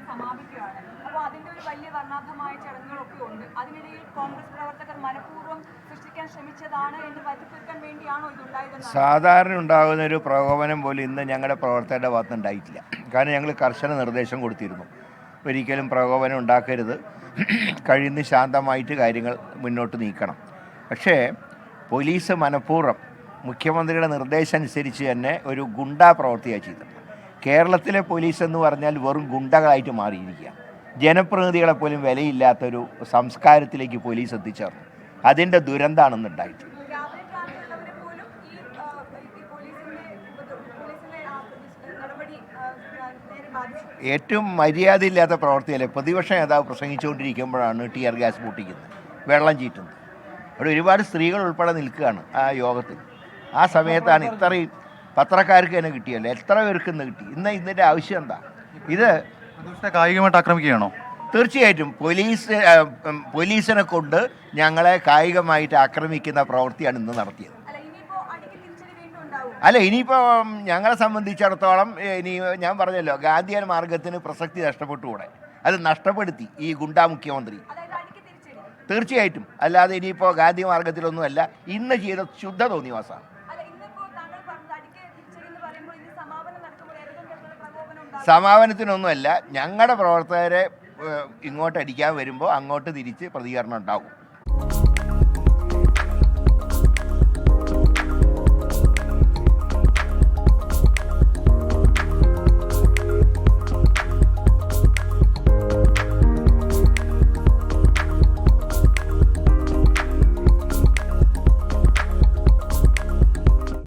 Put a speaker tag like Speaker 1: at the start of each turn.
Speaker 1: സമാപിക്കുകയാണ്. അപ്പോൾ അതിന്റെ ഒരു വലിയ വർണ്ണാഭമായ ചടങ്ങുകളൊക്കെ ഉണ്ട്. അതിനിടയിൽ കോൺഗ്രസ് പ്രവർത്തകർ മനഃപൂർവ്വം സൃഷ്ടിക്കാൻ ശ്രമിച്ചതാണ് എന്ന് വരുത്തിത്തീർക്കാൻ വേണ്ടിയാണോ ഇതുണ്ടായതെന്ന്?
Speaker 2: സാധാരണ ഉണ്ടാകുന്ന ഒരു പ്രകോപനം പോലും ഇന്ന് ഞങ്ങളുടെ പ്രവർത്തകരുടെ ഭാഗത്ത് ഉണ്ടായിട്ടില്ല. കാരണം ഞങ്ങൾ കർശന നിർദ്ദേശം കൊടുത്തിരുന്നു, ഒരിക്കലും പ്രകോപനം ഉണ്ടാക്കരുത്, കഴിയുന്ന ശാന്തമായിട്ട് കാര്യങ്ങൾ മുന്നോട്ട് നീക്കണം. പക്ഷേ പോലീസ് മനഃപൂർവ്വം മുഖ്യമന്ത്രിയുടെ നിർദ്ദേശം അനുസരിച്ച് തന്നെ ഒരു ഗുണ്ടാ പ്രവൃത്തിയാണ് ചെയ്തത്. കേരളത്തിലെ പോലീസ് എന്ന് പറഞ്ഞാൽ വെറും ഗുണ്ടകളായിട്ട് മാറിയിരിക്കുക. ജനപ്രതിനിധികളെ പോലും വിലയില്ലാത്തൊരു സംസ്കാരത്തിലേക്ക് പോലീസ് എത്തിച്ചേർന്നു. അതിൻ്റെ ദുരന്തമാണെന്നുണ്ടായിട്ട്. ഏറ്റവും മര്യാദയില്ലാത്ത പ്രവൃത്തിയല്ലേ പ്രതിപക്ഷ നേതാവ് പ്രസംഗിച്ചുകൊണ്ടിരിക്കുമ്പോഴാണ് ടിയർ ഗ്യാസ് പൊട്ടിക്കുന്നത്, വെള്ളം ചീറ്റുന്നത്. അവിടെ ഒരുപാട് സ്ത്രീകൾ ഉൾപ്പെടെ നിൽക്കുകയാണ് ആ യോഗത്തിൽ. ആ സമയത്താണ് ഇത്രയും പത്രക്കാർക്ക് തന്നെ കിട്ടിയല്ലോ, എത്ര പേർക്ക് ഇന്ന് കിട്ടി? ഇതിൻ്റെ ആവശ്യം എന്താ? ഇത്
Speaker 3: കായികമായിട്ട് ആക്രമിക്കുകയാണോ?
Speaker 2: തീർച്ചയായിട്ടും പോലീസിനെ കൊണ്ട് ഞങ്ങളെ കായികമായിട്ട് ആക്രമിക്കുന്ന പ്രവൃത്തിയാണ് ഇന്ന് നടത്തിയത്. അല്ല, ഇനിയിപ്പോൾ ഞങ്ങളെ സംബന്ധിച്ചിടത്തോളം ഞാൻ പറഞ്ഞല്ലോ, ഗാന്ധിയൻ മാർഗത്തിന് പ്രസക്തി നഷ്ടപ്പെട്ടുകൂടെ? അത് നഷ്ടപ്പെടുത്തി ഈ ഗുണ്ടാ മുഖ്യമന്ത്രി. തീർച്ചയായിട്ടും. അല്ലാതെ ഇനിയിപ്പോൾ ഗാന്ധി മാർഗത്തിലൊന്നുമല്ല, ഇന്ന് ചെയ്ത ശുദ്ധ തോന്നിവാസമാണ്. സമാപനത്തിനൊന്നുമല്ല, ഞങ്ങളുടെ പ്രവർത്തകരെ ഇങ്ങോട്ട് അടിക്കാൻ വരുമ്പോൾ അങ്ങോട്ട് തിരിച്ച് പ്രതികരണം ഉണ്ടാവും.